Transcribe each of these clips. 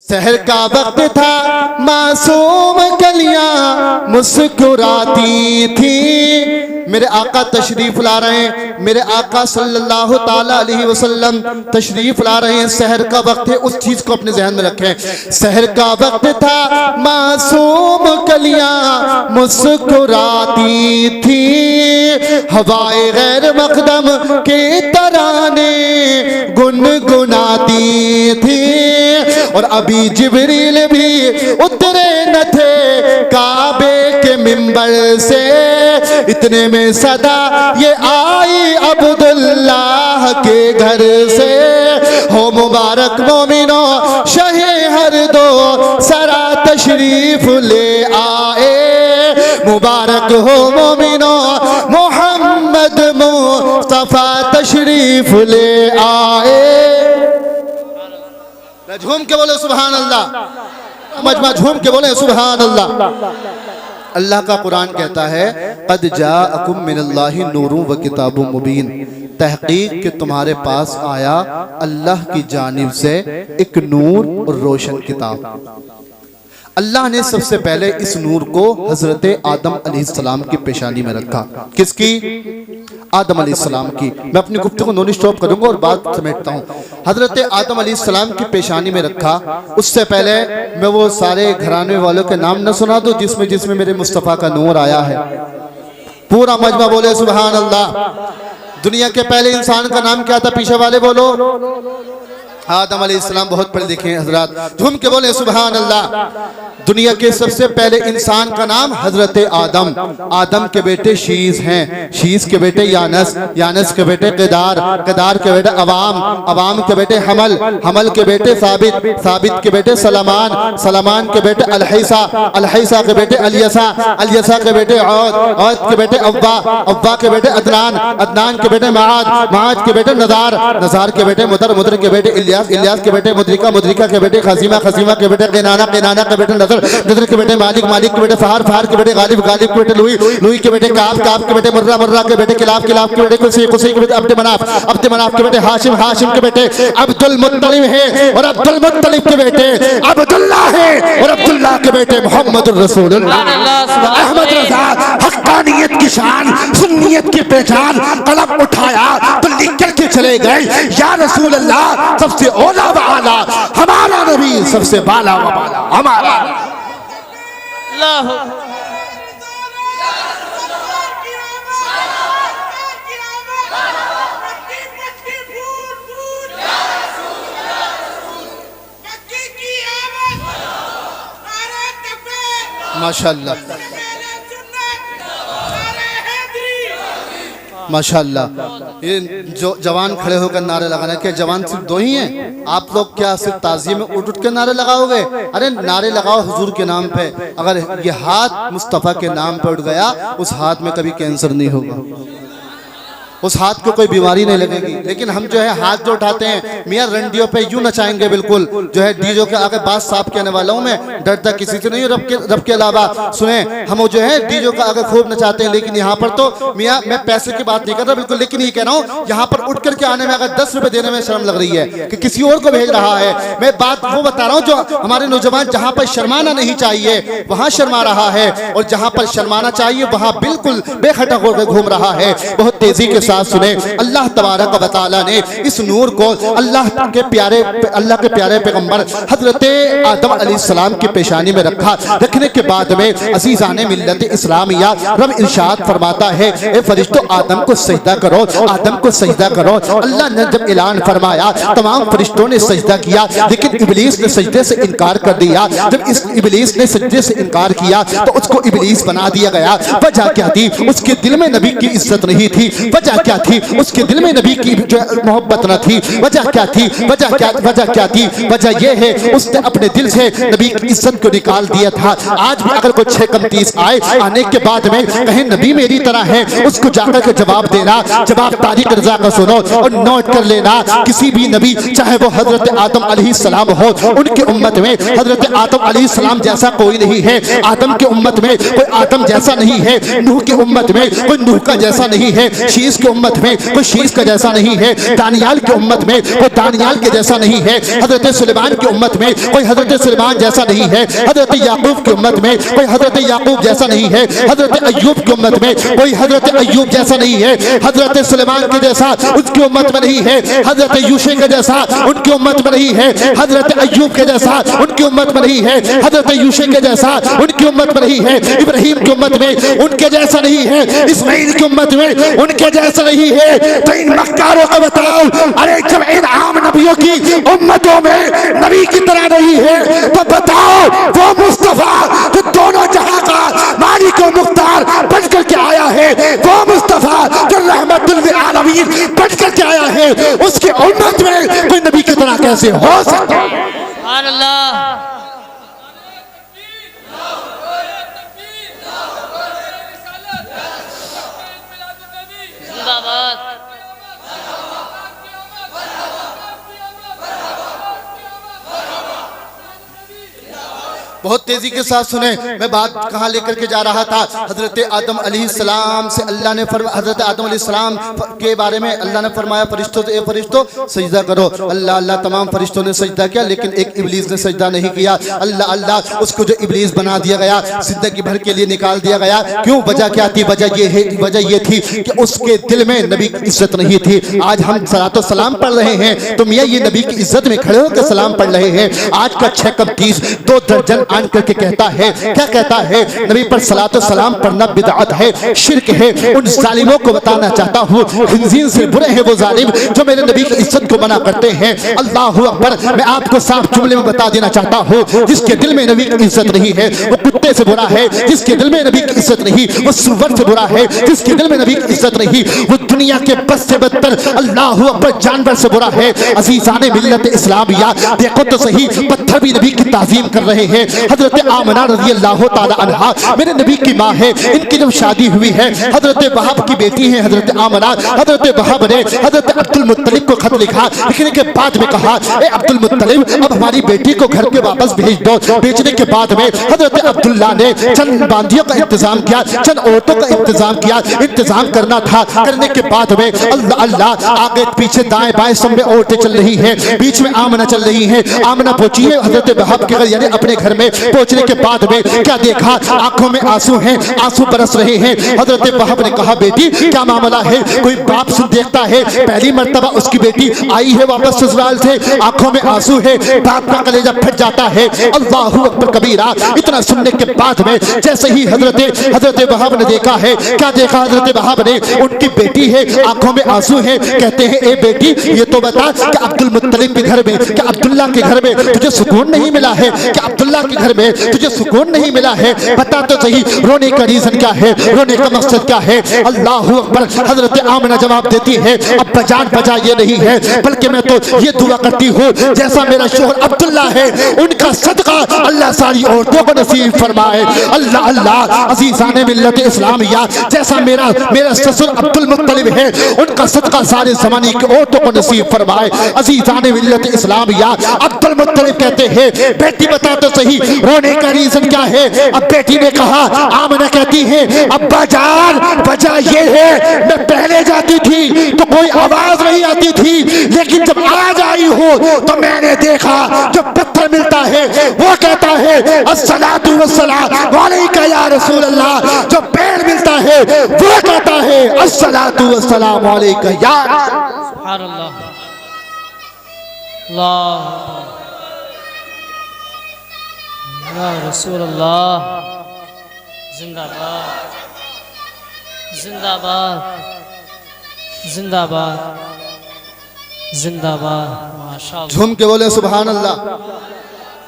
सहर का वक्त था, मासूम कलियां मुस्कुराती थी। मेरे आका तशरीफ ला रहे हैं, मेरे आका सल्लल्लाहु ताला अलैहि वसल्लम तशरीफ ला रहे हैं। सहर का वक्त है, उस चीज को अपने जहन में रखें। सहर का वक्त था, मासूम कलियां मुस्कुराती थी। हवाए गैर मकदम के तराने गुनगुनाती थी। और अभी जिब्रील भी उतरे न थे काबे के मिंबर से, इतने में सदा ये आई अब्दुल्लाह के घर से। हो मुबारक मोमिनो शहे हर दो सरा तशरीफ ले आए। मुबारक हो मोमिनो मोहम्मद मुस्तफा तशरीफ ले आए। झूम के बोले सुभान अल्लाह, मजमा झूम के बोले सुभान अल्लाह। अल्लाह का कुरान कहता है कद जाअकुम मिनल्लाहि नूरुन व किताबुम मुबीन, तहकीक कि तुम्हारे पास आया अल्लाह की जानिब से एक नूर और रोशन किताब। अल्लाह ने सबसे पहले इस नूर को हजरत आदम अलैहिस्सलाम की पेशानी में रखा। किसकी? आदम अलैहिस्सलाम की। मैं अपनी गुफ्तगू नॉन स्टॉप करूंगा और बात समेटता हूँ। हजरत आदम अलैहिस्सलाम की पेशानी में रखा। उससे पहले मैं वो सारे घराने वालों के नाम न सुना दूं जिसमें जिसमें मेरे मुस्तफ़ा का नूर आया है। पूरा मजमा बोले सुभान अल्लाह। दुनिया के पहले इंसान का नाम क्या था? पीछे वाले बोलो। आदम अलैहिस्सलाम। बहुत पढ़े लिखे हैं हजरात, झूम के बोले सुभान अल्लाह। दुनिया के सबसे पहले इंसान का नाम हजरत आदम। आदम के बेटे शीस हैं, शीस के बेटे यानस, यानस के बेटे केदार, केदार के बेटे अवाम, अवाम के बेटे हमल, हमल के बेटे साबित, साबित के बेटे सलमान, सलमान के बेटे अलहैसा, अलहैसा के बेटे अलियसा, अलियसा के बेटे औद, औद के बेटे अव्वा, अव्वा के बेटे अदनान, अदनान के बेटे माद, माद के बेटे नजार, नजार के बेटे मुदर, मुदर के बेटे इलियास, इलियास के बेटे मुद्रिका, मुद्रिका के बेटे खसीमा, खसीमा के बेटे किनाना, किनाना के बेटे नजर, नजर के बेटे मालिक, मालिक के बेटे फहार, फहार के बेटे गालिब, गालिब के बेटे लुई, लुई के बेटे काब, काब के बेटे मुर्रा, मुर्रा के बेटे किलाब, किलाब के बेटे कुसै, कुसै के बेटे अब्द मनाफ, अब्द मनाफ के बेटे हाशिम, हाशिम के बेटे अब्दुल मुत्तलिब है और अब्दुल मुत्तलिब के बेटे अब्दुल्लाह है और अब्दुल्लाह के बेटे मोहम्मद रसूलुल्लाह। अहमद रजा हक्कानियत की शान, सुन्नियत की पहचान, कलम उठाया तो लिख करके चले गए या रसूल अल्लाह सबसे औला व आला, हमारा नबी सबसे बाला व बाला, हमारा माशाअल्लाह माशाअल्लाह। ये जो जवान खड़े होकर नारे लगाना, क्या जवान सिर्फ दो ही हैं? आप लोग क्या सिर्फ ताज़िये में उठ उठ के नारे लगाओगे? अरे नारे लगाओ हुजूर के नाम पे। अगर ये हाथ मुस्तफ़ा के नाम पे उठ गया, उस हाथ में कभी कैंसर नहीं होगा, उस हाथ को कोई बीमारी नहीं लगेगी। लेकिन हम जो है हाथ जो उठाते हैं मियाँ रंडियों पे यूं नचाएंगे, बिल्कुल जो है डीजो के आगे बात साफ कहने वाला हूँ मैं, डरता किसी से नहीं हूँ रब के अलावा। सुने, हम जो है डीजो के आगे खूब नचाते हैं, लेकिन यहाँ पर तो मियाँ मैं पैसे की बात नहीं कर रहा बिल्कुल, लेकिन ये कह रहा हूँ यहाँ पर उठ करके आने में अगर 10 रुपए देने में शर्म लग रही है कि किसी और को भेज रहा है। मैं बात वो बता रहा हूँ जो हमारे नौजवान जहाँ पर शर्माना नहीं चाहिए वहाँ शर्मा रहा है, और जहाँ पर शर्माना चाहिए वहाँ बिल्कुल बेखटक होकर घूम रहा है। बहुत तेजी के साथ सुने, अल्लाह तबारक व तआला ने इस नूर को अल्लाह के प्यारे पैगंबर हजरत आदम अलैहिस्सलाम की पेशानी में रखा। रखने के बाद में अजीजाने मिल्लत इस्लामिया रब इरशाद फरमाता है, ए फरिश्तों आदम को सजदा करो, आदम को सजदा करो। अल्लाह ने जब ऐलान फरमाया तमाम फरिश्तों ने सजदा किया, लेकिन इब्लीस ने सजदे से इनकार कर दिया। जब इस इब्लीस ने सजदे से इनकार किया तो उसको इब्लीस बना दिया गया। वजह क्या थी? उसके दिल में नबी की इज्जत नहीं थी। वजह क्या थी? उसके दिल में नबी की जो मोहब्बत न थी। वजह क्या थी? वजह क्या थी? वजह यह है उसने अपने दिल से नबी की इज्जत को निकाल दिया था। आज भी अगर कोई 6 कम 30 आए, आने के बाद में कहे नबी मेरी तरह है, उसको जाकर के जवाब देना, जवाब तारिक रजा का सुनो और नोट कर लेना। किसी भी नबी चाहे वो हजरत आदम अलैहिस्सलाम हो, उनके उम्मत में हजरत आदम अलैहिस्सलाम जैसा कोई नहीं है। आदम के उम्मत में कोई आदम जैसा नहीं है। नूह के उम्मत में कोई नूह का जैसा नहीं है। शीश की उम्मत में कोई शीश का जैसा नहीं है, दानियाल की उम्मत में कोई दानियाल के जैसा नहीं है, हजरत सुलेमान की उम्मत में कोई हजरत सुलेमान जैसा नहीं है, हजरत याकूब की उम्मत में कोई हजरत याकूब जैसा नहीं है, हजरत अय्यूब की उम्मत में कोई हजरत अय्यूब जैसा नहीं है, हजरत सुलेमान के जैसा उसकी उम्मत में नहीं है, हजरत यूशे के जैसा उनकी उम्मत में नहीं है, हजरत अय्यूब के जैसा उनकी उम्मत में नहीं है, हजरत यूशे के जैसा उनकी उम्मत में नहीं है, इब्राहिम की उम्मत में उनके जैसा नहीं है, इस्माइल की उम्मत में उनके जैसा नहीं है। तो इन मक्कारों को बताओ, अरे जब इन आम नबियों की उम्मतों में नबी की तरह नहीं है तो बताओ वो मुस्तफा जो दोनों जहां का मालिक और मुख्तार बन करके आया है, वो मुस्तफा जो रहमतुल लिल आलमीन बन करके आया है, उसके उम्मत में कोई नबी की तरह कैसे हो सकता है? सुभान अल्लाह। जिंदाबाद। बहुत तेजी के साथ सुने, मैं बात कहाँ लेकर के जा रहा था। हजरत आदम अलैहिस्सलाम से अल्लाह ने हजरत आदम अलैहिस्सलाम के बारे में अल्लाह ने फरमाया, फरिश्तों ए फरिश्तों सजदा करो। अल्लाह अल्लाह तमाम फरिश्तों ने सजदा किया, लेकिन एक इब्लीस ने सजदा नहीं किया। अल्लाह अल्लाह उसको जो इब्लीस बना दिया गया, जिंदगी भर के लिए निकाल दिया गया। क्यों? वजह क्या थी? वजह ये थी कि उसके दिल में नबी की इज्जत नहीं थी। आज हम सलातो सलाम पढ़ रहे हैं तो मियाँ ये नबी की इज्जत में खड़े होकर सलाम पढ़ रहे हैं। आज का 6 कम 30 2 दर्जन आन करके कहता है, क्या कहता है? नबी पर सलातो सलाम पढ़ना बिदअत है, शिर्क है। उन जालिमों को बताना चाहता हूँ, खिंजीर से बुरे हैं वो जालिम जो मेरे नबी की इज्जत को मना करते हैं। अल्लाहु अकबर। मैं आपको साफ जुमले में बता देना चाहता हूँ, जिसके दिल में नबी की इज्जत नहीं है वो कुत्ते से बुरा है, जिसके दिल में नबी की इज्जत नहीं वो सुअर से बुरा है, जिसके दिल में नबी की इज्जत नहीं वो दुनिया के बस से बदतर अल्लाहु अकबर जानवर से बुरा है। अजीज़ाने मिल्लत इस्लामिया, देखो तो सही, पत्थर भी नबी की ताज़ीम कर रहे हैं। हजरत आमना रज़ी अल्लाह तआला अन्हा मेरे नबी की माँ है। इनकी जब शादी हुई है, हजरत वहाब की बेटी है हजरत आमना, हजरत वहाब ने हजरत अब्दुल मुत्तलिब को खत लिखा। लिखने के बाद में कहा, ए अब्दुल मुत्तलिब, अब हमारी बेटी को घर पे वापस भेज दो। भेजने के बाद में हजरत अब्दुल्ला ने चंद बांदियों का इंतजाम किया, चंद औरतों का इंतजाम किया। इंतजाम करना था, करने के बाद में अल्लाह अल्लाह आगे पीछे दाएं बाएं सब में औरतें चल रही हैं, बीच में आमना चल रही है। आमना पहुंची है हजरत वहाब के घर, यानी अपने घर में। पहुंचने के बाद में क्या देखा? आंखों में आंसू हैं, आंसू बरस रहे हैं। हजरत वहाब ने कहा, बेटी क्या मामला है? कोई बाप सुन देखता है, पहली मर्तबा उसकी बेटी आई है वापस ससुराल से, आंखों में आंसू है, बाप का कलेजा फट जाता है। अल्लाहु अकबर कबीरा। इतना सुनने के बाद में जैसे ही हजरत वहाब ने देखा है, क्या देखा हजरत वहाब ने? उनकी बेटी है, आंखों में आंसू है। कहते हैं, ए बेटी ये तो बता कि अब्दुल मुत्तलिब के घर में, क्या अब्दुल्ला के घर में तुझे सुकून नहीं मिला है? क्या अब्दुल्ला के घर में तुझे सुकून नहीं मिला है? बता तो सही, रोने का रीजन क्या है, रोने का मकसद क्या है? अल्लाहु अकबर। हजरत आमना जवाब देती है, अब बजान बजा ये नहीं है, बल्कि मैं तो ये दुआ करती हूँ जैसा मेरा शोहर अब्दुल्ला है उनका सदका अल्लाह सारी औरतों को नसीब फरमाए। अल्लाह अल्लाह। अज़ीज़ाने मिल्लत इस्लामिया, जैसा मेरा ससुर अब्दुल मुत्तलिब है उनका सदका सारे ज़माने की औरतों को नसीब फरमाए। अज़ीज़ाने मिल्लत इस्लामिया। अब्दुल मुत्तलिब कहते हैं, बेटी बता तो सही रोने का रीजन क्या है? अब बेटी ने कहा, आमना कहती है, अब्बा जान वजह ये है, मैं पहले जाती थी तो कोई आवाज नहीं आती थी, लेकिन जब आज आई हो तो मैंने देखा जो पत्थर मिलता है वो कहता है अस्सलातु वस्सलाम अलैका या रसूल अल्लाह। जो पेड़ मिलता है वो कहता है अस्सलातु वस्सलाम अलैका या सुभान अल्लाह। अल्लाह या रसूल अल्लाह। जिंदाबाद जिंदाबाद जिंदाबाद जिंदाबाद। माशाअल्लाह। झूम के बोले सुभान अल्लाह।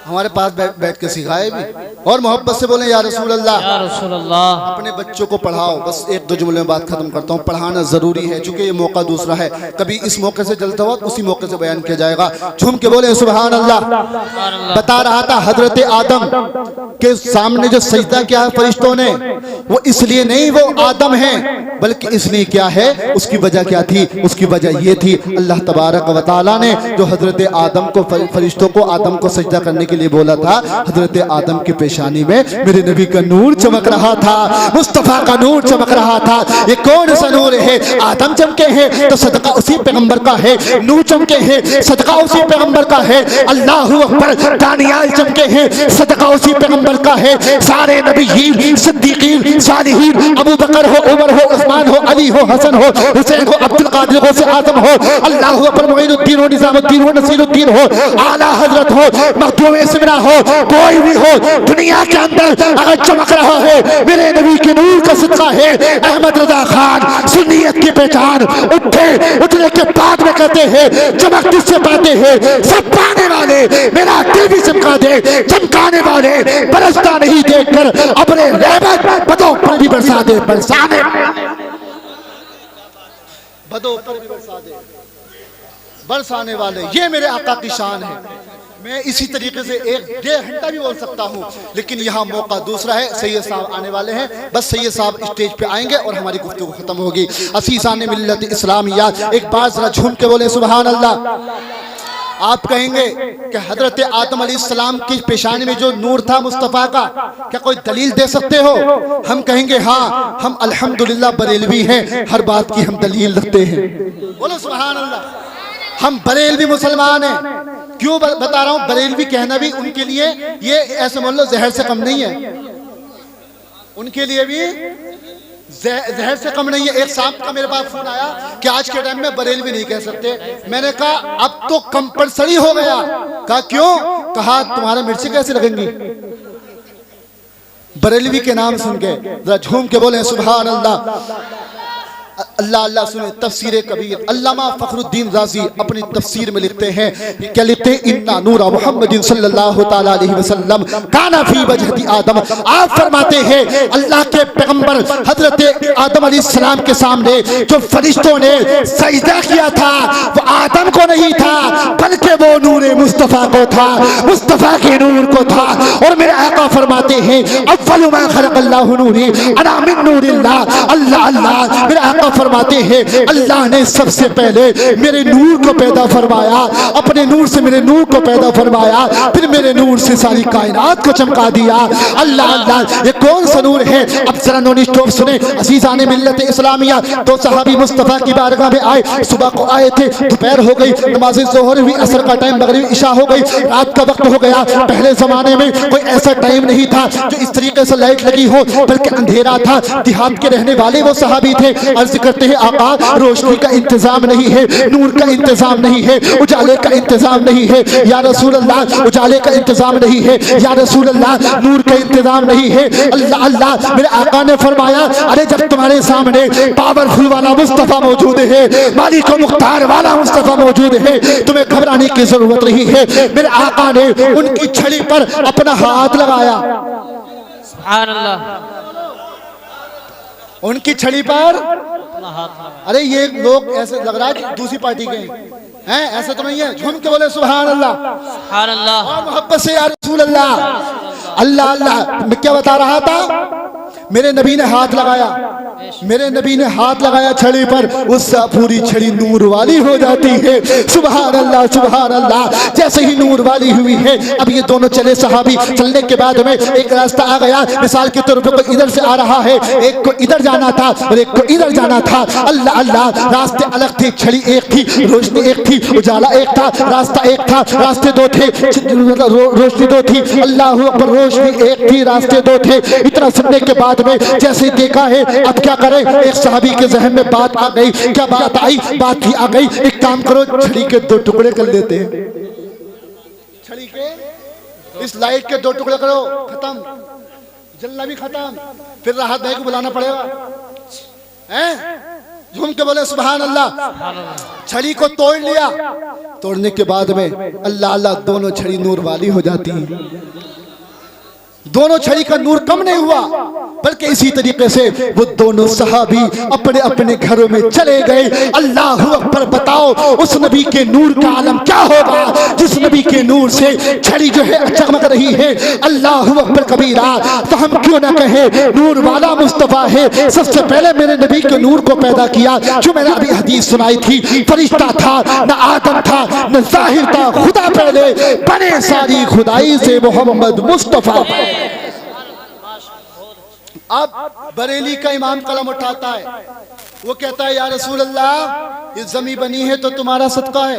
हमारे पास बैठ के सिखाए भी, और मोहब्बत से बोले या रसूल अल्लाह। या रसूल अल्लाह। अपने बच्चों को पढ़ाओ। बस 1-2 जुमले में बात खत्म करता हूँ। पढ़ाना जरूरी है, चूंकि ये मौका दूसरा है, कभी इस मौके से जलता हुआ उसी मौके से बयान किया जाएगा। झूम के बोले सुभान अल्लाह। बता रहा था हजरत आदम के सामने जो सजदा किया है फरिश्तों ने, वो इसलिए नहीं वो आदम है, बल्कि इसलिए क्या है, उसकी वजह क्या थी? उसकी वजह ये थी, अल्लाह तबारक व तआला ने जो हजरत आदम को फरिश्तों को आदम को सजदा करने के लिए बोला था, हजरत आदम की पेशानी में मेरे नबी का नूर चमक रहा था, मुस्तफा का नूर चमक रहा था। ये कौन सा नूर है? आदम चमके हैं तो सदका उसी पैगंबर का है, नूह चमके हैं सदका उसी पैगंबर का है, अल्लाह अकबर दानियाल चमके हैं सदका उसी पैगंबर का है। सारे नबीयीन, सिद्दीकीन, सालिहीन, अबू बकर हो, उमर हो, उस्मान हो, अली हो, हसन हो, हुसैन हो, अब्दुल कादिर हो, से आदम हो, अल्लाह अकबर मुईनुद्दीन हो, निजामुद्दीन हो, नसीरुद्दीन हो, आला हजरत हो, मखदूम सिमरा हो, कोई भी हो, दुनिया के अंदर अगर चमक रहा है मेरे नबी के नूर का सदका है। अहमद रजा खान सुन्नियत की पहचान, उठने के बाद में कहते हैं चमक किससे पाते हैं? सब पाने वाले, मेरा दिल भी चमका दे, चमकाने वाले, बरसता नहीं देखकर अपने रहमत बदों पर भी बरसा दे, बरसाने बदों पर भी बरसा दे, बरसाने वाले, ये मेरे आका की शान है। मैं इसी तरीके से 1-1.5 घंटा भी बोल सकता हूँ, लेकिन यहाँ मौका दूसरा है। सैयद साहब आने वाले हैं, बस सैयद साहब स्टेज पे आएंगे और हमारी गुफ्तगू खत्म होगी। असीसाने मिल्लत इस्लामिया, एक बार जरा झूम के बोले सुभान अल्लाह। आप कहेंगे कि हजरत आदम अलैहिस्सलाम की पेशानी में जो नूर था मुस्तफ़ा का, क्या कोई दलील दे सकते हो? हम कहेंगे हाँ, हम अल्हम्दुलिल्लाह बरेलवी हैं, हर बात की हम दलील रखते हैं। बोलो सुभान अल्लाह। हम बरेलवी मुसलमान हैं। क्यों बता रहा हूं? बरेलवी कहना भी उनके लिए ये ऐसे मान लो जहर से कम नहीं है, उनके लिए भी जहर से कम नहीं है। एक साहब का मेरे पास फोन आया कि आज के टाइम में बरेलवी नहीं कह सकते। मैंने कहा अब तो कंपलसरी हो गया। कहा क्यों? कहा तुम्हारे मिर्ची कैसे लगेंगी बरेलवी के नाम सुन के? जरा झूम के बोले सुभान अल्लाह। अल्लाह अल्लाह सुने। तफसीर कबीर अल्लामा फखरुद्दीन राजी अपनी तफसीर में लिखते हैं, क्या लिखते हैं? इन्ना नूरा मुहम्मदिन सल्लल्लाहु तआला अलैहि वसल्लम काना फी वजहती आदम। आप फरमाते हैं अल्लाह के पैगंबर हजरत आदम अलैहिस्सलाम के सामने जो फरिश्तों ने सजदा किया था वो आदम को नहीं था, बल्कि वो नूर मुस्तफ़ा को था, मुस्तफ़ा के नूर को था। और मेरे आका फरमाते हैं अव्वलु मा खलक़ल्लाहु नूरी अना मिन नूरिल्लाह। अल्लाह अल्लाह मेरे आका फरमाते हैं अल्लाह ने सबसे पहले मेरे नूर को पैदा फरमाया, अपने नूर से मेरे नूर को पैदा फरमाया, फिर मेरे नूर से सारी कायनात को चमका दिया। अल्लाह अल्लाह, ये कौन सा नूर है? अब जरा नॉन स्टॉप सुने। अज़ीज़ाने मिल्लत इस्लामिया, दो सहाबी मुस्तफ़ा की बारगाह में आए। सुबह को आए थे, दोपहर हो गई, नमाज़ ज़ोहर हुई, असर का टाइम, मगरिब इशा हो गई, रात का वक्त हो गया। पहले जमाने में कोई ऐसा टाइम नहीं था जो इस तरीके से लाइट लगी हो, बल्कि अंधेरा था। देहात के रहने वाले वो सहाबी थे। अर्ज करते हैं आका रोशनी का इंतजाम नहीं है, नूर का इंतजाम नहीं है, उजाले का इंतजाम नहीं है या रसूल अल्लाह, उजाले का इंतजाम नहीं है या रसूल अल्लाह, नूर का इंतजाम नहीं है। अल्लाह अल्लाह मेरे आका ने फरमाया अरे जब तुम्हारे सामने पावरफुल वाला मुस्तफ़ा मौजूद है, मालिक मुख्तार वाला मुस्तफ़ा मौजूद है, तुम्हें घबराने की जरूरत नहीं है। मेरे आका ने उनकी छड़ी पर अपना हाथ लगाया। सुभान अल्लाह। उनकी छड़ी पर अरे ये लोग ऐसे लग रहा है दूसरी पार्टी के हैं, ऐसा तो नहीं है। झूम के बोले सुभान अल्लाह। सुभान अल्लाह। और मोहब्बत से या रसूल अल्लाह। अल्लाह अल्लाह। मैं क्या बता रहा था? मेरे नबी ने हाथ लगाया, मेरे नबी ने हाथ लगाया छड़ी पर, उससे पूरी छड़ी नूर वाली हो जाती है। सुभान अल्लाह सुभान अल्लाह। जैसे ही नूर वाली हुई है, अब ये दोनों चले सहाबी। चलने के बाद में एक रास्ता आ गया, मिसाल के तौर पर कोई इधर से आ रहा है, एक को इधर जाना था और एक को इधर जाना था। अल्लाह अल्लाह, रास्ते अलग थे, छड़ी एक थी, रोशनी एक थी, उजाला एक था, रास्ता एक था, रास्ते दो थे, रोशनी दो थी। अल्लाह अकबर, रोशनी एक थी, रास्ते दो थे। इतना सुनने के बाद में जैसे देखा है अब क्या करें, एक सहाबी के जहन में बात आ गई। क्या बात आई? बात ही आ गई, एक काम करो छड़ी के 2 टुकड़े कर लेते हैं। छड़ी के इस लाइट के 2 टुकड़े करो, खत्म, जलना भी खत्म, फिर राहत भाई को बुलाना पड़ेगा। हैं? झूम के बोले सुभान अल्लाह। छड़ी को तोड़ लिया, तोड़ने के बाद में अल्लाह अल्लाह दोनों छड़ी नूर वाली हो जाती है। दोनों छड़ी का नूर कम नहीं हुआ, बल्कि इसी तरीके से वो दोनों सहाबी अपने अपने घरों में चले गए। अल्लाह अकबर। बताओ उस नबी के नूर का आलम क्या होगा जिस नबी के नूर से छड़ी जो है चमक रही है। अल्लाह अकबर कबीरा। तो हम क्यों ना कहे नूर वाला मुस्तफा है। सबसे पहले मेरे नबी के नूर को पैदा किया, जो मैंने अभी हदीस सुनाई थी, फरिश्ता था न आदम था न जाहिर था, खुदा पहले बने सारी खुदाई से मोहम्मद मुस्तफा। अब बरेली का इमाम कलम उठाता है, वो कहता है या रसूल अल्लाह ये ज़मी बनी है तो तुम्हारा सदका है,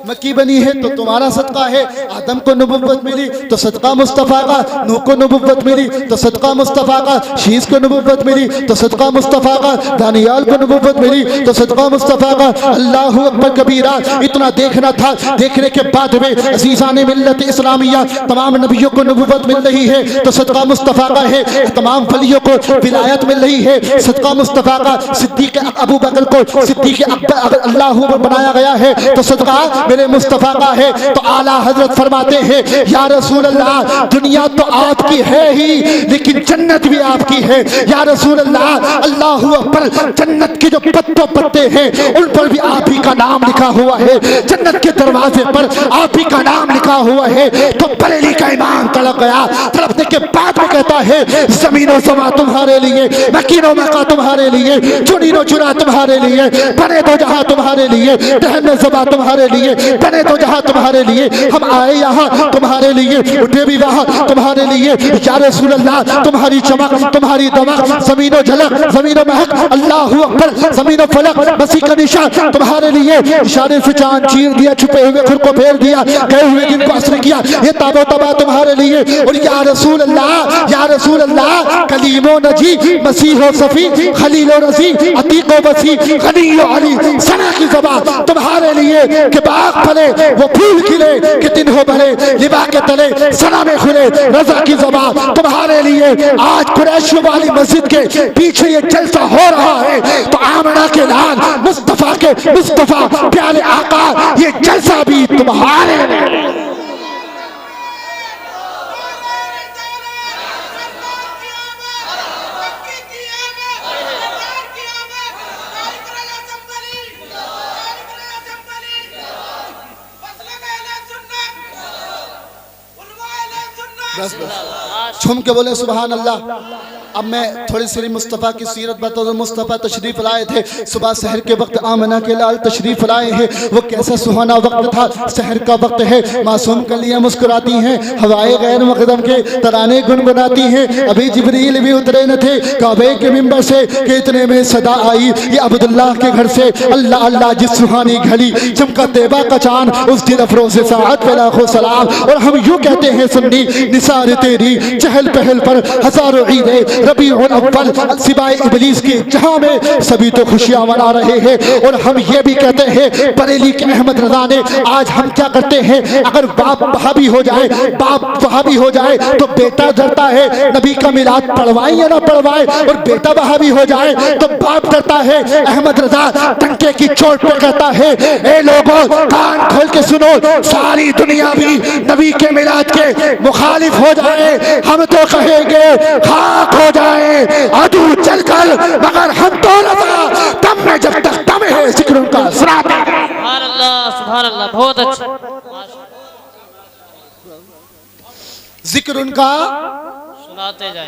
मक्की बनी है तो तुम्हारा सदका है, आदम को नबुव्वत मिली तो सदका मुस्तफ़ा का, नूह को नबुव्वत मिली तो सदका मुस्तफ़ा का, शीस को नबुव्वत मिली तो सदका मुस्तफ़ा का, दानियाल को नबुव्वत मिली तो सदका मुस्तफ़ा का। अल्लाह अकबर कबीरा। इतना देखना था, देखने के बाद में अज़ीज़ाने मिल्लत इस्लामिया तमाम नबियों को नबुव्वत मिल रही है तो सदका मुस्तफ़ा का है, तमाम वलियों को विलायत मिल रही है सदका मुस्तफ़ा का, सिद्दीक़ अबू बकर को सिद्दीक़ अकबर अल्लाह बनाया गया है तो सदका मेरे मुस्तफ़ा का है। तो आला हजरत फरमाते हैं या रसूल अल्लाह दुनिया तो आपकी है ही लेकिन जन्नत भी आपकी है या रसूल अल्लाह। अल्लाह अकबर। जन्नत के जो पत्तों पत्ते हैं उन पर भी आप ही का नाम लिखा हुआ है, जन्नत के दरवाजे पर आप ही का नाम लिखा हुआ है। तो बरेली का ईमान तड़प गया, तड़पने के बाद में कहता है ज़मीनो समा तुम्हारे लिए, मकीनो मका तुम्हारे लिए, चुनीनो चुरा तुम्हारे लिए, बने तो जहां तुम्हारे लिए, दहन ज़बा तुम्हारे लिए, बने तो जहां तुम्हारे लिए, हम आए यहाँ तुम्हारे लिए, उठे भी वहां तुम्हारे लिए या रसूल अल्लाह। तुम्हारी चमक तुम्हारी दमक, ज़मीनो झलक ज़मीनो महक, अल्लाह अकबर, ज़मीनो फलक, मसीह का निशान तुम्हारे लिए। इशारे से चांद चीर दिया, छुपे हुए खुद को फेर दिया, गए हुए दिन को असर किया, ये ताबो तबा तुम्हारे लिए। और या रसूल अल्लाह या रसूल अल्लाह। कलीमो नजी मसीह सफ़ी खलीलो रसी अतीको बसी गनीयो अली, सना की ज़बा तुम्हारे लिए कि बाग फले वो फूल खिले कि दिन हो भले, लिबा के तले सना में खुले रजा की ज़बा तुम्हारे लिए। आज कुरैश वाली मस्जिद के पीछे ये जलसा हो रहा है तो आमना के लाल मुस्तफ़ा के मुस्तफ़ा प्यारे आका ये जलसा भी तुम्हारे लिए। बस बस झूम के बोले सुभान अल्लाह। अब मैं थोड़ी सी मुस्तफ़ा की सीरत बताऊँ। मुस्तफ़ा तशरीफ़ लाए थे सुबह सहर के वक्त, आमना के लाल तशरीफ़ लाए हैं। वो कैसा सुहाना वक्त था, सहर का वक्त है, मासूम कलियाँ मुस्कुराती हैं, हवाएं गैर मकदम के तराने गुनगुनाती हैं। अभी जिब्रील भी उतरे न थे काबे के मिंबर से कि इतने में सदा आई ये अब्दुल्लाह के घर से, अल्लाह अल्लाह जिस सुहानी घड़ी चमका तैबा का चांद, उस दिन अफरोज़ साअत पे लाखों सलाम। और हम यूँ कहते हैं सुन्नी निसार तेरी चहल पहल पर हज़ारों ईदें रबीउल अव्वल सिवाय इबलीस की, जहां में सभी तो खुशियां मना रहे हैं। और हम ये भी कहते हैं बरेली के अहमद रजा ने, आज हम क्या करते हैं, अगर बाप वहाबी हो जाए, बाप वहाबी हो जाए तो बेटा डरता है नबी का मिलाद पढ़वाए या ना पढ़वाए, और बेटा वहाबी हो जाए तो बाप डरता है। अहमद रजा टंके की चोट पे कहता है ए लोगों कान खोल के सुनो, सारी दुनिया भी नबी के मिलाद के मुखालिफ हो जाए, हम तो कहेंगे खाक हो जाए अदू चलकर, मगर हम तो रजा दम में जब तक दम है जिक्र उनका सुनाते हैं। सुभान अल्लाह, बहुत अच्छा। जिक्र उनका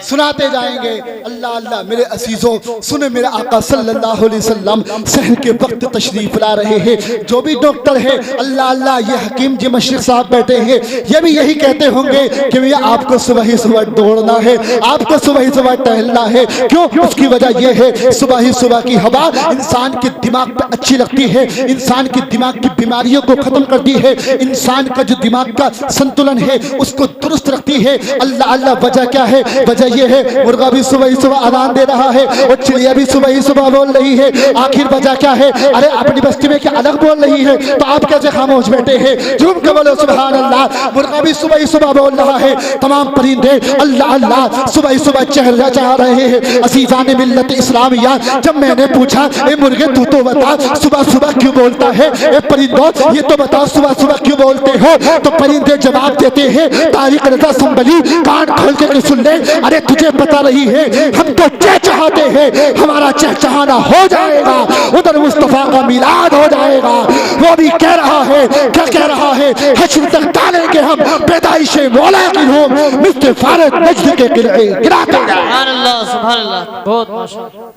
सुनाते जाएंगे। अल्लाह अल्लाह। मेरे अजीजों सुने, मेरे आका सल्लल्लाहु अलैहि वसल्लम सहर के वक्त तशरीफ ला रहे हैं। जो भी डॉक्टर है अल्लाह अल्लाह, ये हकीम जी मशरिक साहब बैठे हैं, ये भी यही कहते होंगे कि भैया आपको सुबह ही सुबह दौड़ना है, आपको सुबह ही सुबह टहलना है। क्यों? उसकी वजह यह है सुबह ही सुबह की हवा इंसान के दिमाग पे अच्छी लगती है, इंसान के दिमाग की बीमारियों को खत्म करती है, इंसान का जो दिमाग का संतुलन है उसको दुरुस्त रखती है। अल्लाह अल्लाह। वजह क्या है? वजह यह है मुर्गा भी सुबह ही सुबह अजान दे रहा है और चिड़िया भी सुबह ही सुबह बोल रही है। आखिर वजह क्या है? अरे अपनी बस्ती में क्या अलग बोल रही है तो आप कैसे खामोश बैठे हैं? झूम के बोलो सुभान अल्लाह। मुर्गा भी सुबह ही सुबह बोल रहा है, तमाम परिंदे अल्लाह अल्लाह सुबह ही सुबह चहल चाह रहे हैं। अज़ीज़ाने मिल्लत इस्लामिया, जब मैंने पूछा ए मुर्गे तू तो बता सुबह सुबह क्यों बोलता है, ए परिंदों ये तो बताओ सुबह सुबह क्यों बोलते हो, तो परिंदे जवाब देते हैं तारिक रज़ा संभली कान खोल के सुन ले, अरे तुझे पता नहीं है हम तो चहचहाते हैं, हमारा चहचहाना हो जाएगा, उधर मुस्तफा का मिलाद हो जाएगा। वो भी कह रहा है, क्या कह रहा है, हश्र तक डालेंगे हम पैदाइश मौला की धूम, मिस्टर फारद नजद के किले गिराते जाए। सुभान अल्लाह, सुभान अल्लाह, बहुत माशाअल्लाह।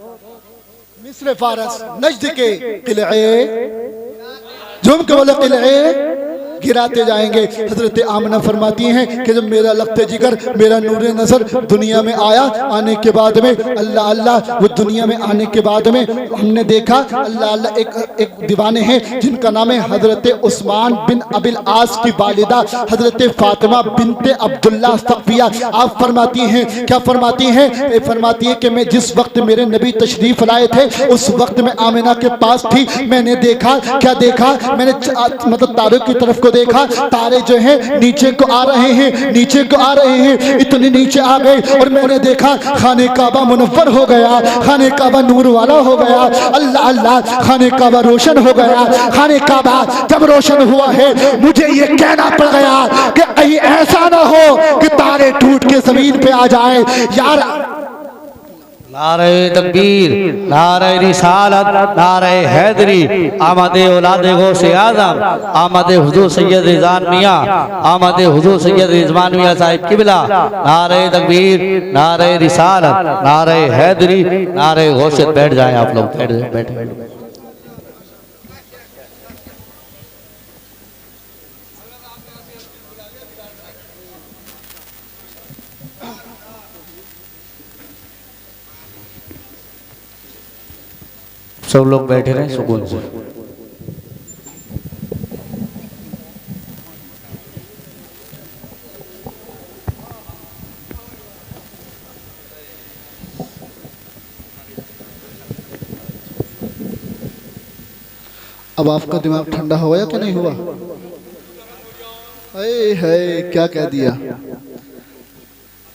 मिस्र फारस नजद के किले झूम के बोले किले गिराते जाएंगे। हजरत आमना फरमाती हैं कि जब मेरा लफ्ते जिगर, मेरा नूरे नजर दुनिया में आया, आने के बाद में अल्लाह अल्लाह, वो दुनिया में आने के बाद में हमने देखा अल्लाह अल्लाह, एक दीवाने हैं जिनका नाम है हजरत उस्मान बिन अबिल आस की वालिदा हजरत फातिमा बिनते अब्दुल्ला सफिया। आप फरमाती हैं, क्या फरमाती हैं, फरमाती है कि मैं जिस वक्त मेरे नबी तशरीफ लाए थे उस वक्त में आमिना के पास थी। मैंने देखा, क्या देखा, मैंने मतलब तारों की तरफ देखा, तारे जो हैं नीचे को आ रहे हैं, नीचे को आ रहे हैं, इतने नीचे आ गए और मैंने देखा खाने काबा मुनव्वर हो गया, खाने काबा नूर वाला हो गया। अल्लाह अल्लाह, खाने काबा रोशन हो गया। खाने काबा जब रोशन हुआ है, मुझे ये कहना पड़ गया कि कहीं ऐसा ना हो कि तारे टूट के जमीन पे आ जाए। यार नारे तकबीर, नारे रिसालत, नारे हैदरी, आमदे औलादे गौसे आज़म, आमदे हुजूर सैयद रिजवान मियाँ, आमदे हुजूर सैयद रिजवान मियाँ साहिब किबला। नारे तकबीर, नारे रिसालत, नारे हैदरी, नारे गौसे। बैठ जाएं आप लोग, बैठ जाएं, बैठे। सब लोग बैठे रहे सुकून से। अब आपका दिमाग ठंडा हुआ या कि नहीं हुआ? है क्या कह दिया?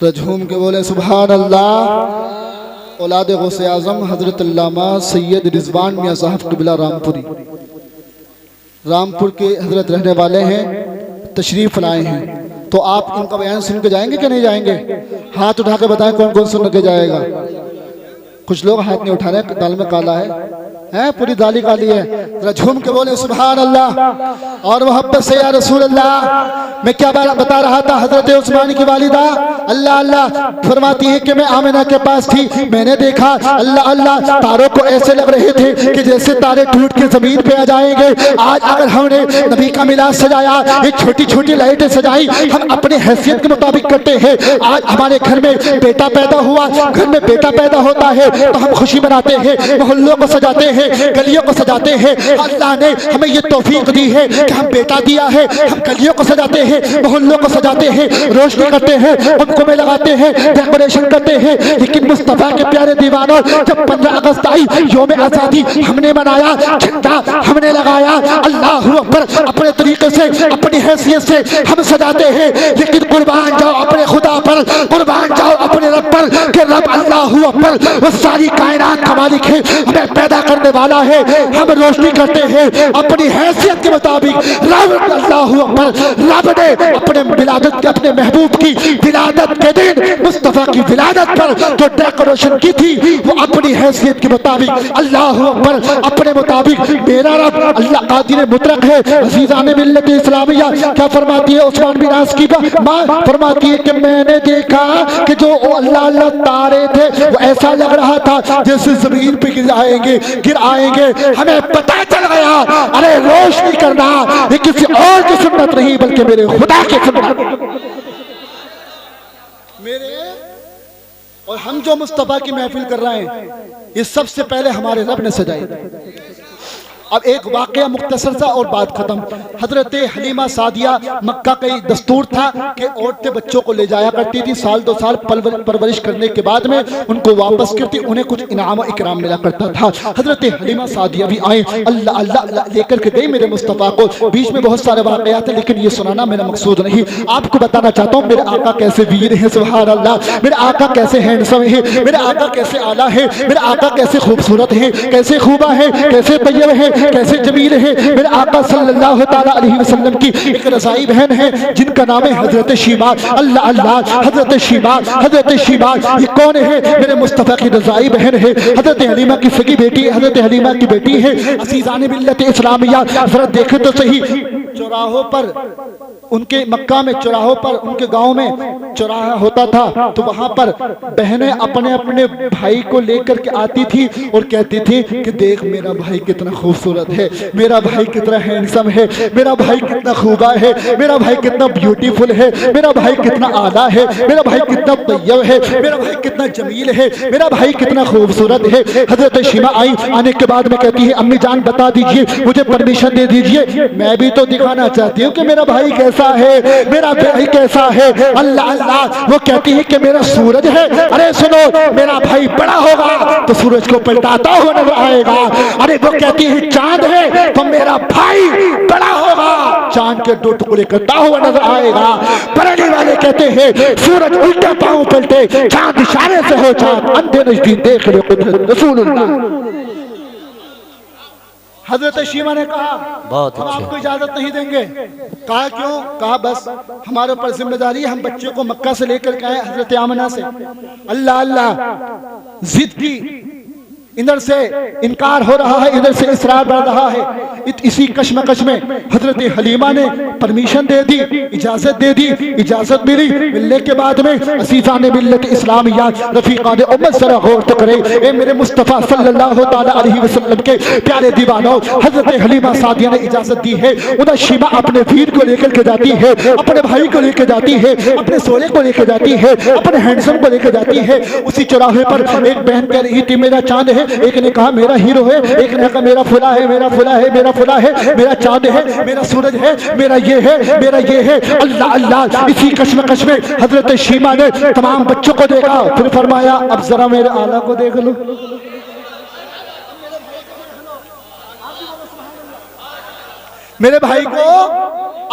तो झूम के बोले सुभान अल्लाह। औलाद गौसे आज़म हजरत अल्लामा सैयद रिजवान मियाँ साहब क़िबला रामपुरी, रामपुर के हजरत रहने वाले हैं, तशरीफ़ लाए हैं। तो आप इनका बयान सुन के जाएंगे कि नहीं जाएंगे? हाथ उठा के बताएं कौन कौन सुन के जाएगा। कुछ लोग हाथ नहीं उठा रहे, दाल में काला है, पूरी दाली काली है। जरा झूम के बोले सुभान अल्लाह और मोहब्बत से या रसूल अल्लाह। मैं क्या बता रहा था, हजरत उस्मान की वालिदा अल्लाह अल्लाह फरमाती है कि मैं आमिना के पास थी, मैंने देखा अल्लाह अल्लाह, तारों को ऐसे लग रहे थे कि जैसे तारे टूट के जमीन पे आ जाएंगे। आज अगर हमने नबी का मिलाद सजाया, एक छोटी छोटी लाइटें सजाई, हम अपने हैसियत के मुताबिक करते हैं। आज हमारे घर में बेटा पैदा हुआ, घर में बेटा पैदा होता है तो हम खुशी मनाते हैं, मोहल्लों को सजाते हैं, गलियों को सजाते हैं। अल्लाह ने हमें ये तौफीक दी है कि हम बेटा दिया है, हम गलियों को सजाते हैं, मोहल्लों को सजाते हैं, रोशनी करते हैं, उनको में लगाते हैं, डेकोरेशन करते हैं। लेकिन मुस्तफा के प्यारे दीवानों, जब 15 अगस्त आई, यौम आज़ादी हमने मनाया, झंडा हमने लगाया, अल्लाह अकबर, अपने तरीके से, अपनी हैसियत से हम सजाते हैं। लेकिन कुर्बान जाओ अपने खुदा पर, कुर्बान जाओ अपने रब पर कि रब अल्लाह अकबर वो सारी कायनात का मालिक है, हमें पैदा करने वाला है। हम रोशनी करते हैं अपनी हैसियत के मुताबिक। रब अल्लाह अकबर, रब ने अपने विलादत के, अपने महबूब की विलादत के दिन मुस्तफा की विलादत पर जो डेकोरेशन की थी वो अपनी हैसियत के मुताबिक, अल्लाह अकबर, अपने मुताबिक। मेरा रब अल्लाह कादिर मुतलक है। अज़ीज़ान मिल्लत इस्लामिया क्या फरमाती है उस्मान बिन आस की माँ, फरमाती है कि मैंने देखा कि जो अल्लाह अल्लाह तारे थे वो ऐसा लग रहा था जैसे जमीन पे गिर आएंगे। हमें पता चल गया, अरे रोशनी करना ये किसी और की सुन्नत नहीं बल्कि मेरे खुदा की सुन्नत। मेरे और हम जो मुस्तफा की महफिल कर रहे हैं, ये सबसे पहले हमारे रब ने सजाई। अब एक वाकया मुख्तसर सा और बात खत्म। हजरत हलीमा सादिया, मक्का का एक दस्तूर था कि औरतें बच्चों को ले जाया करती थी, साल 2 साल परवरिश करने के बाद में उनको वापस करती, उन्हें कुछ इनाम इकराम मिला करता था। हजरत हलीमा सादिया भी आए, अल्लाह अल्लाह लेकर के गई मेरे मुस्तफ़ा को। बीच में बहुत सारे वाकयात हैं लेकिन ये सुनाना मेरा मकसूद नहीं। आपको बताना चाहता हूँ मेरे आका कैसे वीर हैं, सुभान अल्लाह। मेरे आका कैसे हैंडसम है, मेरे आका कैसे आला है, मेरे आका कैसे खूबसूरत है, कैसे खूबा है, कैसे तैयब है, कैसे जमील है। मेरे आका सल्लल्लाहु ताला अलैहि वसल्लम की एक रज़ाई बहन है जिनका नाम है हजरत शीबा। अल्लाह अल्लाह, हजरत शीबा, हजरत शीबा ये कौन है? मेरे मुस्तफ़ा की रज़ाई बहन है, हजरत हलीमा की सगी बेटी, हजरत हलीमा की बेटी है। अज़ीज़ान मिल्लत इस्लामिया, जरा देखें तो सही, चौराहों पर उनके मक्का में चौराहों पर उनके गांव में चौराहा होता था तो वहां पर बहनें अपने अपने भाई को लेकर के आती थी और कहती थी कि देख मेरा भाई कितना खूबसूरत है, मेरा भाई कितना हैंडसम है, मेरा भाई कितना खूबा है, मेरा भाई कितना ब्यूटीफुल है, मेरा भाई कितना आला है, मेरा भाई कितना तैयब है, मेरा भाई कितना जमील है, मेरा भाई कितना खूबसूरत है। हजरत शीमा आई, आने के बाद में कहती है अम्मी जान बता दीजिए, मुझे परमिशन दे दीजिए, मैं भी तो दिखाना चाहती हूँ कि मेरा भाई कैसा है, मेरा भाई कैसा है। अल्लाह अल्लाह, वो कहती है कि मेरा सूरज है। अरे सुनो, मेरा भाई बड़ा होगा तो सूरज को पलटाता हुआ नजर आएगा। अरे वो कहती है चांद है तो मेरा भाई बड़ा होगा, चांद के दो टुकड़े करता हुआ नजर आएगा। बरेली वाले कहते हैं सूरज उल्टे पांव पलटे, चांद इशारे से हो, चांद अंधे नजदीक देख ले कुदरत रसूलुल्लाह। हजरत शीमा ने कहा बहुत हम अच्छे। आपको इजाजत नहीं देंगे। कहा क्यों? कहा बस हमारे ऊपर जिम्मेदारी है, हम बच्चे को मक्का से लेकर के आए हजरत आमना से। अल्लाह अल्लाह, जिद की, इधर से इनकार हो रहा है, इधर से इसरार बढ़ रहा है। इसी कश्मकश में हजरत हलीमा ने परमिशन दे दी, इजाजत दे दी। इजाजत मिली, मिलने के बाद में अज़ीज़ान मिल्लत इस्लामिया, रफ़ीक़ान उम्मत ज़रा गौर तो करें। ए मेरे मुस्तफ़ा सल्लल्लाहु ताला अलैहि वसल्लम के प्यारे दीवानों, हजरत हलीमा सादिया ने इजाजत दी है। उधर शीमा अपने वीर को लेकर के जाती है, अपने भाई को लेकर जाती है, अपने सोले को लेकर जाती है, अपने हैंडसम को लेकर जाती है। उसी चौराहे पर एक बहन कह रही थी मेरा चांद है, एक ने कहा मेरा हीरो है, एक ने कहा मेरा फुला है, मेरा फुला है, मेरा फुला है, मेरा चांद है, मेरा सूरज है, मेरा ये है, मेरा ये है। अल्लाह अल्लाह, इसी कश्मकश में हजरत शीमा ने तमाम बच्चों को देखा, फिर फरमाया अब जरा मेरे आला को देख लो। मेरे भाई को,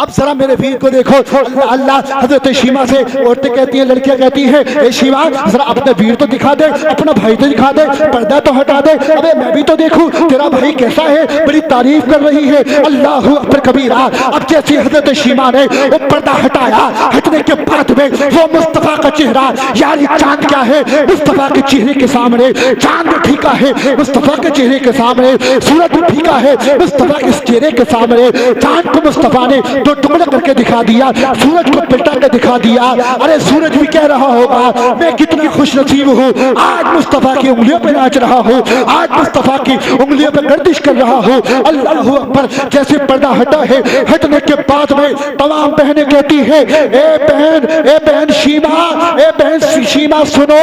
अब जरा मेरे वीर को देखो। अल्लाह अल्लाह, हजरत शीमा से औरतें कहती हैं, लड़कियां कहती हैं ए शीमा जरा अपना वीर तो दिखा दे, अपना भाई तो दिखा दे, पर्दा तो हटा दे, अबे मैं भी तो देखूं तेरा भाई कैसा है। बड़ी तारीफ कर रही है। अल्लाह अकबर कबीरा। अब जैसे हजरत शीमा ने वो पर्दा हटाया, हटने के बाद में वो मुस्तफा का चेहरा, यार ये चांद क्या है, मुस्तफा के चेहरे के सामने चांद भी फीका है, मुस्तफा के चेहरे के सामने सूरज भी फीका है, मुस्तफा के चेहरे के सामने चांद को मुस्तफा ने दो टुकड़े करके दिखा दिया, सूरज को पलटा के दिखा दिया। अरे सूरज भी कह रहा होगा मैं कितना खुश नसीब हूँ, आज मुस्तफा की उंगलियों पे नाच रहा हूँ, आज मुस्तफा की उंगलियों पे गर्दिश कर रहा हूँ। अल्लाह अकबर। जैसे पर्दा हटा है, हटने के बाद में तमाम बहनें कहती है ए बहन शीमा, ए बहन शीमा सुनो,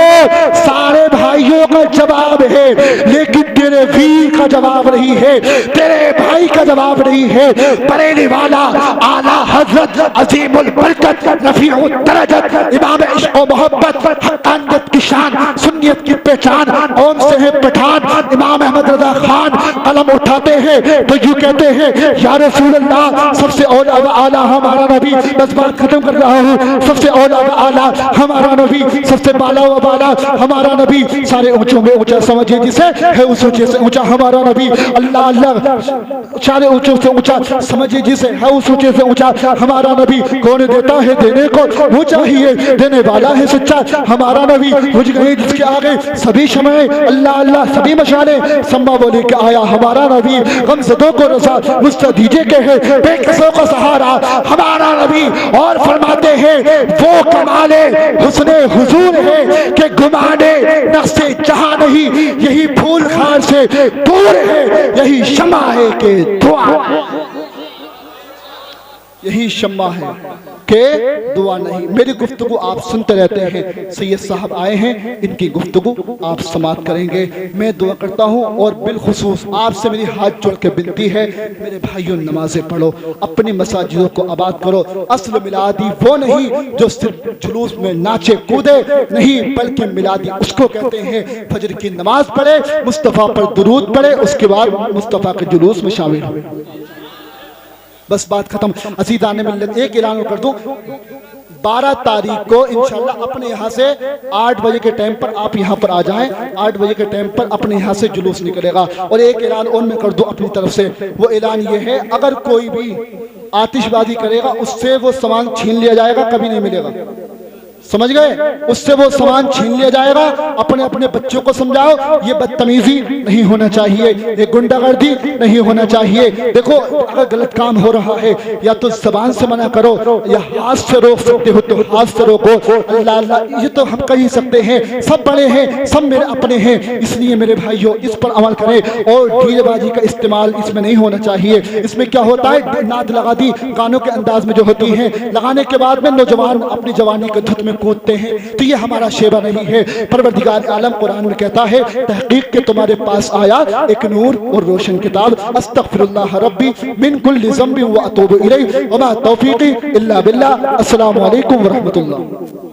सारे भाइयों का जवाब है लेकिन तेरे वीर का जवाब नहीं है, तेरे भाई का जवाब नहीं है। बरेली वाला आला हजरत अजीमुल बरकत रफीउल दरजत इमाम इश्क व मोहब्बत हक्कानियत की शान, सुन्नियत की पहचान, ओम से है पठान इमाम अहमद रजा खान कलम उठाते हैं तो यूं कहते हैं या रसूल अल्लाह, सबसे औला व आला हमारा नबी। बस बात खत्म कर रहा हूँ। सबसे औला व आला हमारा नबी, सबसे बाला व बाला हमारा नबी, सारे ऊंचों में ऊंचा समझिए जिसे है उस ऊंचे से ऊंचा हमारा नबी। अल्लाह अल्लाह, सारे ऊंचों से ऊंचा समझिए जिसे है उस ऊंचे से ऊंचा हमारा नबी। कौन देता है देने को वो चाहिए, देने वाला है सच्चा हमारा नबी। बुझ गए जिसके आगे सभी शमएं, अल्लाह अल्लाह सभी मशाले, सम्मा बोले के आया हमारा नबी। गमज़दों को रसा मुस्तदीजे के है, बेकसों का सहारा हमारा नबी। और फरमाते हैं वो कमाले हुस्ने हुजूर है कि गुमाने नक्शे जहां नहीं, यही फूल खार से दूर है, यही शमा है के दुआ, यही शम्मा है के दुआ नहीं। मेरी गुफ्तगू आप सुनते रहते हैं, सैयद साहब आए हैं, इनकी गुफ्तगू आप समाप्त करेंगे। मैं दुआ करता हूँ और बिलखुसूस आपसे मेरी हाथ जोड़ के विनती है, मेरे भाइयों नमाजें पढ़ो, अपनी मसाजिदों को आबाद करो। असल मिलादी वो नहीं जो सिर्फ जुलूस में नाचे कूदे नहीं, बल्कि मिलादी उसको कहते हैं फजर की नमाज पढ़े, मुस्तफ़ा पर दुरूद पढ़े, उसके बाद मुस्तफ़ा के जुलूस में शामिल हो। बस बात खत्म। अज़ीज़ान मिल्लत एक ऐलान कर दूं, 12 तारीख को इंशाल्लाह अपने यहाँ से 8 बजे के टाइम पर आप यहाँ पर आ जाएं। 8 बजे के टाइम पर अपने यहाँ से जुलूस निकलेगा। और एक ऐलान और मैं कर दूं अपनी तरफ से, वो ऐलान ये है, अगर कोई भी आतिशबाजी करेगा उससे वो सामान छीन लिया जाएगा, कभी नहीं मिलेगा। समझ गए? उससे वो सामान छीन लिया जाएगा। अपने अपने बच्चों को समझाओ, ये बदतमीजी नहीं होना चाहिए, ये गुंडागर्दी नहीं होना चाहिए। देखो अगर गलत काम हो रहा है या तो जबान से मना करो या हाथ से रोक सकते हो तो हाथ से रोको। अल्लाह अल्लाह ये तो हम कर ही सकते हैं, सब बड़े हैं, सब मेरे अपने हैं, इसलिए मेरे भाइयों इस पर अमल करें। और डीजेबाजी का इस्तेमाल इसमें नहीं होना चाहिए। इसमें क्या होता है, नाद लगा दी गानों के अंदाज में जो होती है, लगाने के बाद में नौजवान अपनी जवानी के धुत में कूदते हैं, तो ये हमारा शेवा नहीं है। परवरदिगार आलम कुरान में कहता है, तहकीक के तुम्हारे पास आया एक नूर और रोशन किताब, अस्तगफिरुल्लाह रब्बी मिन कुल्ली ज़ंबि व अतूबु इलैहि व मा तौफीकी इल्ला बिल्लाह। अस्सलामु अलैकुम व रहमतुल्लाह।